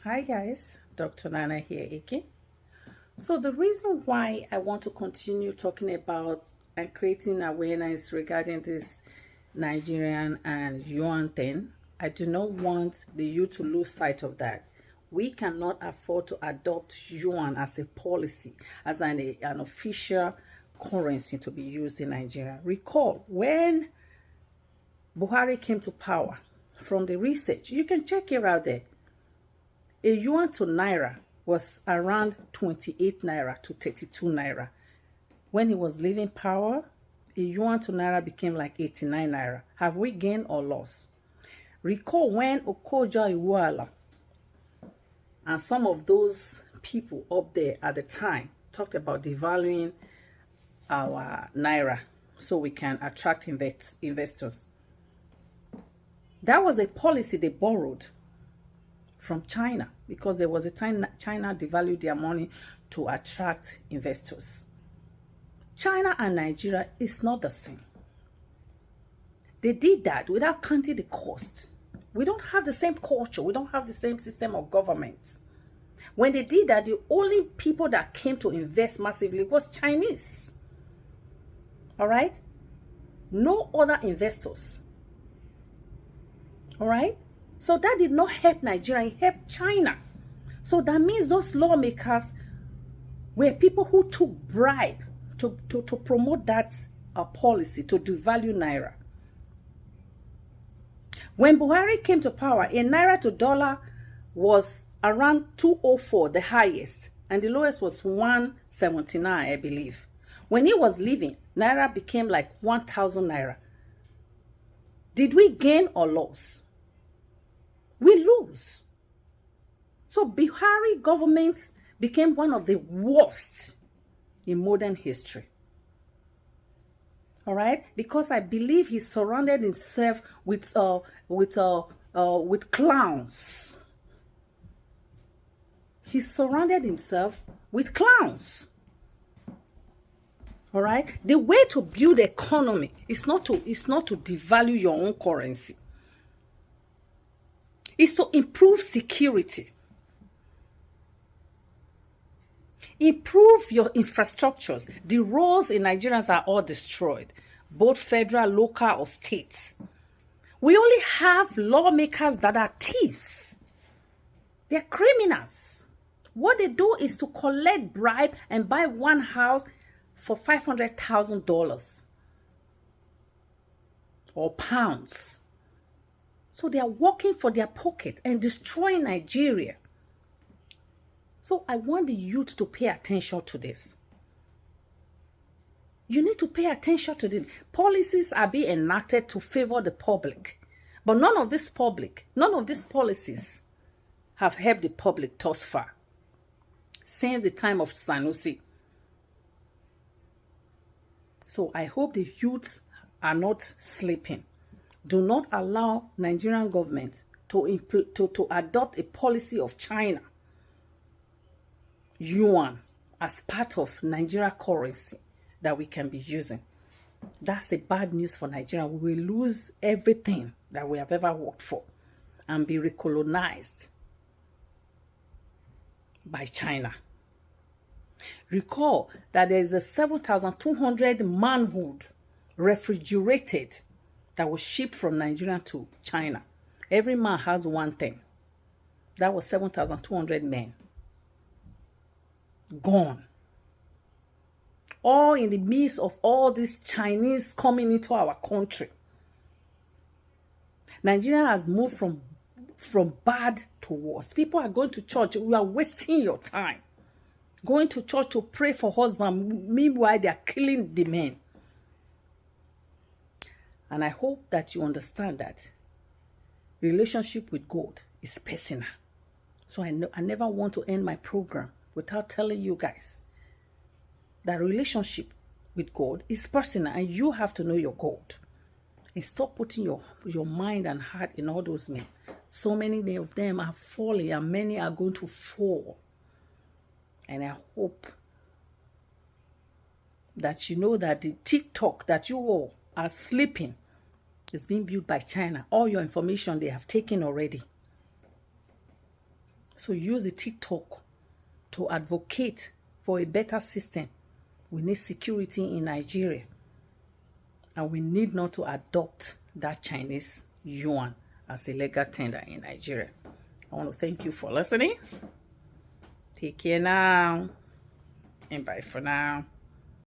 Hi guys, Dr. Nana here again. So the reason why I want to continue talking about and creating awareness regarding this Nigerian and yuan thing, I do not want the youth to lose sight of that. We cannot afford to adopt yuan as a policy, as an official currency to be used in Nigeria. Recall when Buhari came to power, from the research, you can check it out there. A yuan to naira was around 28 naira to 32 naira. When he was leaving power, a yuan to naira became like 89 naira. Have we gained or lost? Recall when Okoja and some of those people up there at the time talked about devaluing our naira so we can attract investors. That was a policy they borrowed from China, because there was a time China devalued their money to attract investors. China and Nigeria is not the same. They did that without counting the cost. We don't have the same culture. We don't have the same system of government. When they did that, the only people that came to invest massively was Chinese. All right? No other investors. All right? So that did not help Nigeria, it helped China. So that means those lawmakers were people who took bribe to promote that policy, to devalue Naira. When Buhari came to power, a Naira to dollar was around 204, the highest, and the lowest was 179, I believe. When he was leaving, Naira became like 1,000 Naira. Did we gain or lose? We lose. So Buhari government became one of the worst in modern history. All right, because I believe he surrounded himself with clowns. He surrounded himself with clowns. All right, the way to build the economy is not to devalue your own currency. Is to improve security, improve your infrastructures. The roads in Nigerians are all destroyed, both federal, local, or states. We only have lawmakers that are thieves. They're criminals. What they do is to collect bribe and buy one house for $500,000 or pounds. So they are working for their pocket and destroying Nigeria. So I want the youth to pay attention to this. You need to pay attention to this. Policies are being enacted to favor the public. But none of these policies have helped the public thus far, since the time of Sanusi. So I hope the youths are not sleeping. Do not allow Nigerian government to adopt a policy of China, yuan, as part of Nigeria currency that we can be using. That's a bad news for Nigeria. We will lose everything that we have ever worked for and be recolonized by China. Recall that there is a 7,200 manhood refrigerated that was shipped from Nigeria to China. Every man has one thing. That was 7,200 men. Gone. All in the midst of all these Chinese coming into our country. Nigeria has moved from bad to worse. People are going to church. You are wasting your time going to church to pray for husband. Meanwhile, they are killing the men. And I hope that you understand that relationship with God is personal. So I never want to end my program without telling you guys that relationship with God is personal, and you have to know your God. And stop putting your mind and heart in all those men. So many of them are falling, and many are going to fall. And I hope that you know that the TikTok that you all are sleeping is being built by China. All your information they have taken already. So use the TikTok to advocate for a better system. We need security in Nigeria. And we need not to adopt that Chinese yuan as a legal tender in Nigeria. I want to thank you for listening. Take care now. And bye for now.